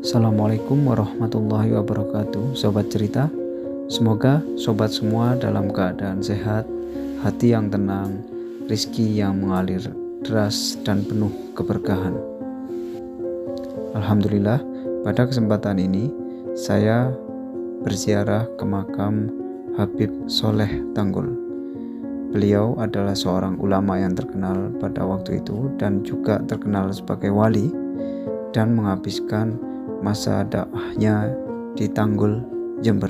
Assalamualaikum warahmatullahi wabarakatuh, Sobat Cerita. Semoga sobat semua dalam keadaan sehat, hati yang tenang, rizki yang mengalir deras dan penuh keberkahan. Alhamdulillah, pada kesempatan ini saya berziarah ke makam Habib Soleh Tanggul. Beliau adalah seorang ulama yang terkenal pada waktu itu dan juga terkenal sebagai wali dan menghabiskan masa dakwahnya di Tanggul, Jember.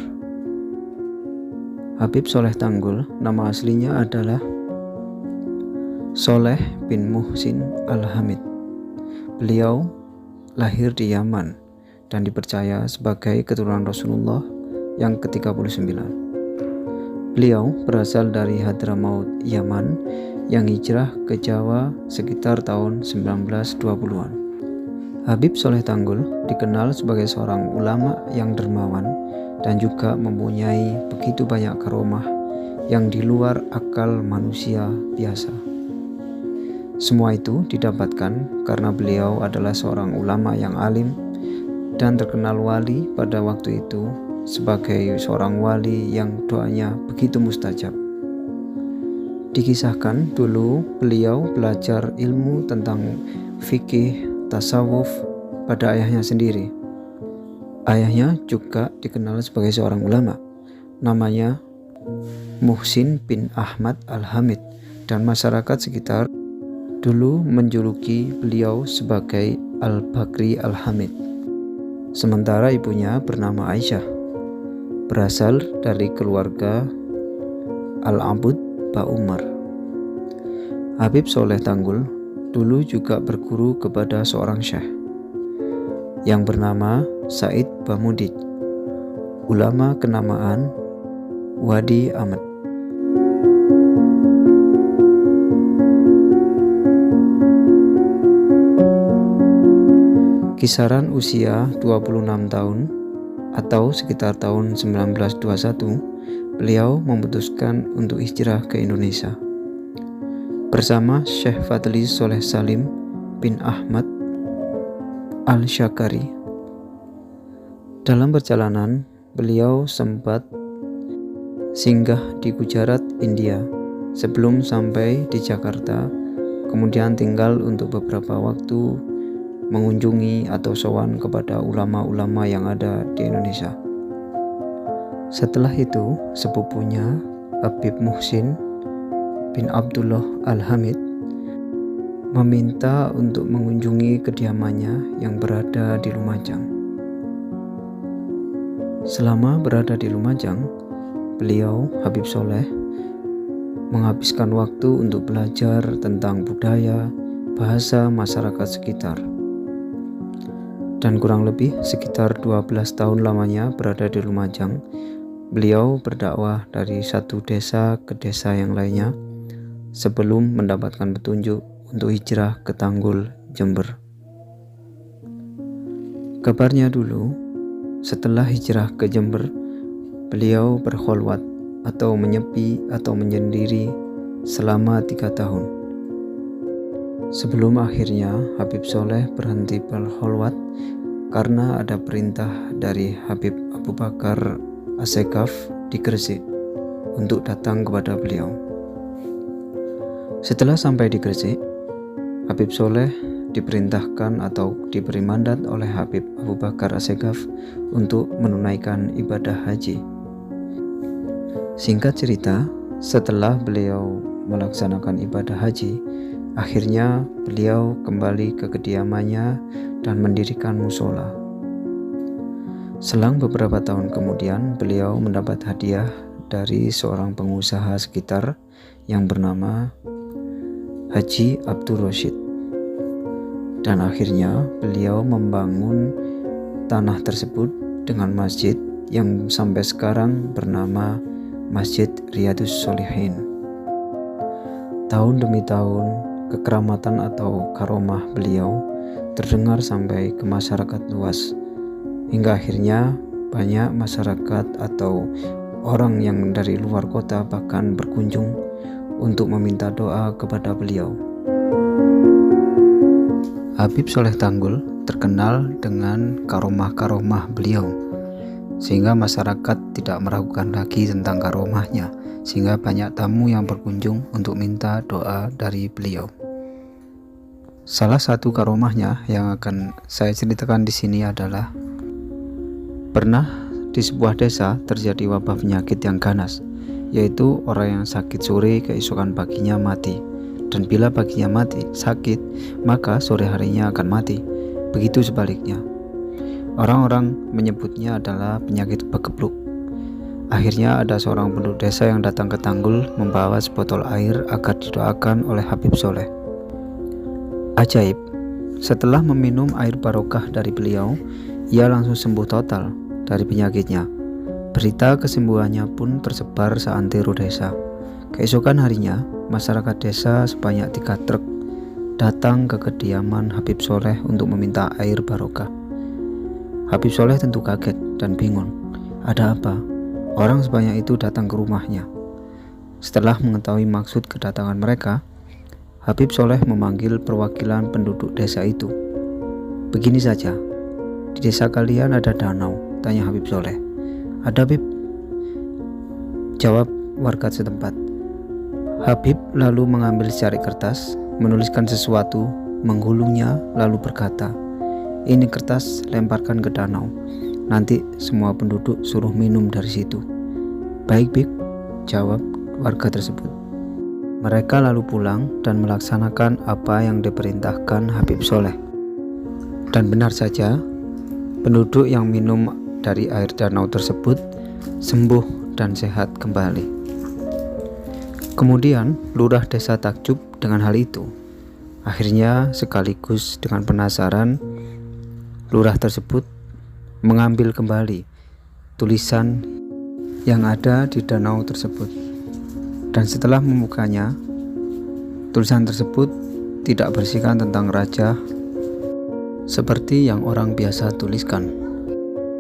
Habib Soleh Tanggul, nama aslinya adalah Soleh bin Muhsin Al-Hamid. Beliau lahir di Yaman dan dipercaya sebagai keturunan Rasulullah yang ke-39. Beliau berasal dari Hadramaut, Yaman, yang hijrah ke Jawa sekitar tahun 1920-an. Habib Soleh Tanggul dikenal sebagai seorang ulama yang dermawan dan juga mempunyai begitu banyak karomah yang di luar akal manusia biasa. Semua itu didapatkan karena beliau adalah seorang ulama yang alim dan terkenal wali pada waktu itu sebagai seorang wali yang doanya begitu mustajab. Dikisahkan dulu beliau belajar ilmu tentang fikih tasawuf pada ayahnya sendiri. Ayahnya juga dikenal sebagai seorang ulama, namanya Muhsin bin Ahmad Al-Hamid, dan masyarakat sekitar dulu menjuluki beliau sebagai Al-Bakri Al-Hamid. Sementara ibunya bernama Aisyah, berasal dari keluarga Al-Abud Ba-Umar. Habib Soleh Tanggul dulu juga berguru kepada seorang syekh yang bernama Said Bamudid, ulama kenamaan Wadi Ahmad. Kisaran usia 26 tahun atau sekitar tahun 1921, beliau memutuskan untuk hijrah ke Indonesia bersama Syekh Fadli Soleh Salim bin Ahmad Al-Syakari. Dalam perjalanan, beliau sempat singgah di Gujarat, India sebelum sampai di Jakarta, kemudian tinggal untuk beberapa waktu mengunjungi atau sowan kepada ulama-ulama yang ada di Indonesia. Setelah itu, sepupunya Habib Muhsin bin Abdullah Al-Hamid meminta untuk mengunjungi kediamannya yang berada di Lumajang. Selama berada di Lumajang, beliau, Habib Soleh, menghabiskan waktu untuk belajar tentang budaya, bahasa masyarakat sekitar. Dan kurang lebih sekitar 12 tahun lamanya berada di Lumajang, beliau berdakwah dari satu desa ke desa yang lainnya sebelum mendapatkan petunjuk untuk hijrah ke Tanggul, Jember. Kabarnya dulu, setelah hijrah ke Jember, beliau berkholwat atau menyepi atau menyendiri selama 3 tahun. Sebelum akhirnya Habib Soleh berhenti berkholwat karena ada perintah dari Habib Abu Bakar As-Segaf di Gresik untuk datang kepada beliau. Setelah sampai di Gresik, Habib Soleh diperintahkan atau diberi mandat oleh Habib Abu Bakar As-Segaf untuk menunaikan ibadah haji. Singkat cerita, setelah beliau melaksanakan ibadah haji, Akhirnya beliau kembali ke kediamannya dan mendirikan musola. Selang beberapa tahun kemudian, beliau mendapat hadiah dari seorang pengusaha sekitar yang bernama Haji Abdul Rashid. Dan akhirnya beliau membangun tanah tersebut dengan masjid yang sampai sekarang bernama Masjid Riyadhus Shalihin. Tahun demi tahun, kekeramatan atau karomah beliau terdengar sampai ke masyarakat luas, hingga akhirnya banyak masyarakat atau orang yang dari luar kota bahkan berkunjung untuk meminta doa kepada beliau. Habib Soleh Tanggul terkenal dengan karomah-karomah beliau, sehingga masyarakat tidak meragukan lagi tentang karomahnya, sehingga banyak tamu yang berkunjung untuk minta doa dari beliau. Salah satu karomahnya yang akan saya ceritakan di sini adalah pernah di sebuah desa terjadi wabah penyakit yang ganas, yaitu orang yang sakit sore keesokan paginya mati, dan bila paginya mati sakit maka sore harinya akan mati. Begitu sebaliknya. Orang-orang menyebutnya adalah penyakit begebluk. Akhirnya ada seorang penduduk desa yang datang ke Tanggul membawa sebotol air agar didoakan oleh Habib Soleh. Ajaib, setelah meminum air barokah dari beliau, ia langsung sembuh total dari penyakitnya. Berita kesembuhannya pun tersebar seantero desa. Keesokan harinya, masyarakat desa sebanyak 3 truk datang ke kediaman Habib Soleh untuk meminta air barokah. Habib Soleh tentu kaget dan bingung. Ada apa? Orang sebanyak itu datang ke rumahnya. Setelah mengetahui maksud kedatangan mereka, Habib Soleh memanggil perwakilan penduduk desa itu. Begini saja, di desa kalian ada danau, tanya Habib Soleh. Ada, Habib, jawab warga setempat. Habib lalu mengambil secari kertas, menuliskan sesuatu, menggulungnya, lalu berkata, ini kertas lemparkan ke danau, nanti semua penduduk suruh minum dari situ. Baik, Bib, jawab warga tersebut. Mereka lalu pulang dan melaksanakan apa yang diperintahkan Habib Soleh. Dan benar saja, penduduk yang minum dari air danau tersebut sembuh dan sehat kembali. Kemudian lurah desa takjub dengan hal itu. Akhirnya sekaligus dengan penasaran, lurah tersebut mengambil kembali tulisan yang ada di danau tersebut. Dan setelah membukanya, tulisan tersebut tidak berisikan tentang raja seperti yang orang biasa tuliskan,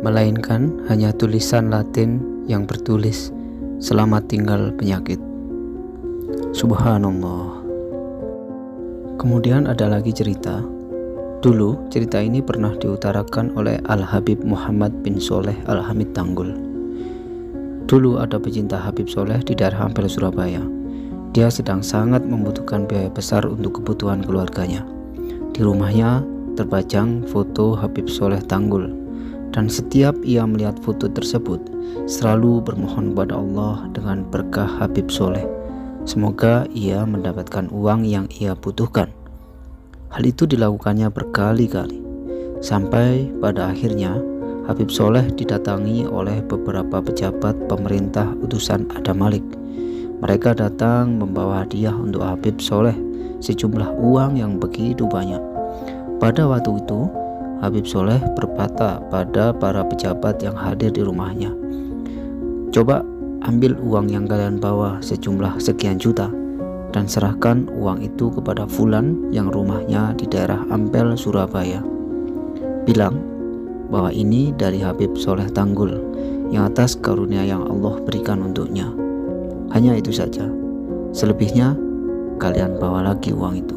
melainkan hanya tulisan Latin yang bertulis selamat tinggal penyakit. Subhanallah. Kemudian ada lagi cerita. Dulu cerita ini pernah diutarakan oleh Al-Habib Muhammad bin Soleh Al-Hamid Tanggul. Dulu ada pecinta Habib Soleh di daerah Ampel, Surabaya. Dia sedang sangat membutuhkan biaya besar untuk kebutuhan keluarganya. Di rumahnya terpajang foto Habib Soleh Tanggul, dan setiap ia melihat foto tersebut selalu bermohon kepada Allah dengan berkah Habib Soleh, semoga ia mendapatkan uang yang ia butuhkan. Hal itu dilakukannya berkali-kali, sampai pada akhirnya Habib Soleh didatangi oleh beberapa pejabat pemerintah utusan Adam Malik. Mereka datang membawa hadiah untuk Habib Soleh sejumlah uang yang begitu banyak. Pada waktu itu, Habib Soleh berkata pada para pejabat yang hadir di rumahnya, coba ambil uang yang kalian bawa sejumlah sekian juta dan serahkan uang itu kepada Fulan yang rumahnya di daerah Ampel, Surabaya. Bilang bahwa ini dari Habib Soleh Tanggul yang atas karunia yang Allah berikan untuknya. Hanya itu saja. Selebihnya kalian bawa lagi uang itu.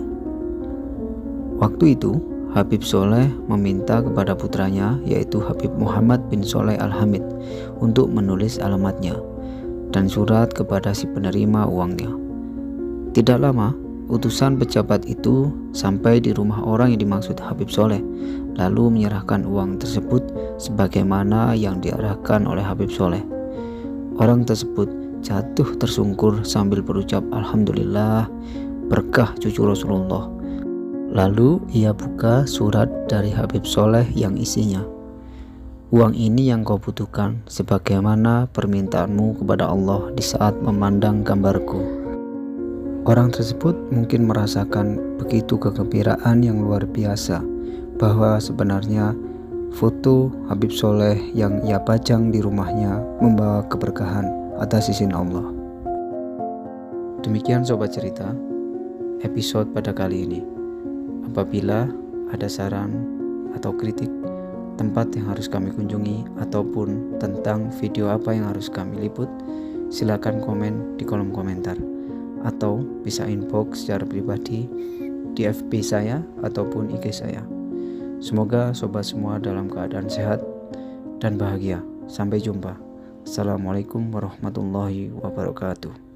Waktu itu Habib Soleh meminta kepada putranya, yaitu Habib Muhammad bin Soleh Al-Hamid, untuk menulis alamatnya dan surat kepada si penerima uangnya. Tidak lama, utusan pejabat itu sampai di rumah orang yang dimaksud Habib Soleh, lalu menyerahkan uang tersebut sebagaimana yang diarahkan oleh Habib Soleh. Orang tersebut jatuh tersungkur sambil berucap Alhamdulillah berkah cucu Rasulullah. Lalu ia buka surat dari Habib Soleh yang isinya, uang ini yang kau butuhkan sebagaimana permintaanmu kepada Allah di saat memandang gambarku. Orang tersebut mungkin merasakan begitu kegembiraan yang luar biasa bahwa sebenarnya foto Habib Soleh yang ia pajang di rumahnya membawa keberkahan atas izin Allah. Demikian sobat cerita, episode pada kali ini. Apabila ada saran atau kritik tempat yang harus kami kunjungi ataupun tentang video apa yang harus kami liput, silakan komen di kolom komentar atau bisa inbox secara pribadi di FB saya ataupun IG saya. Semoga sobat semua dalam keadaan sehat dan bahagia. Sampai jumpa. Assalamualaikum warahmatullahi wabarakatuh.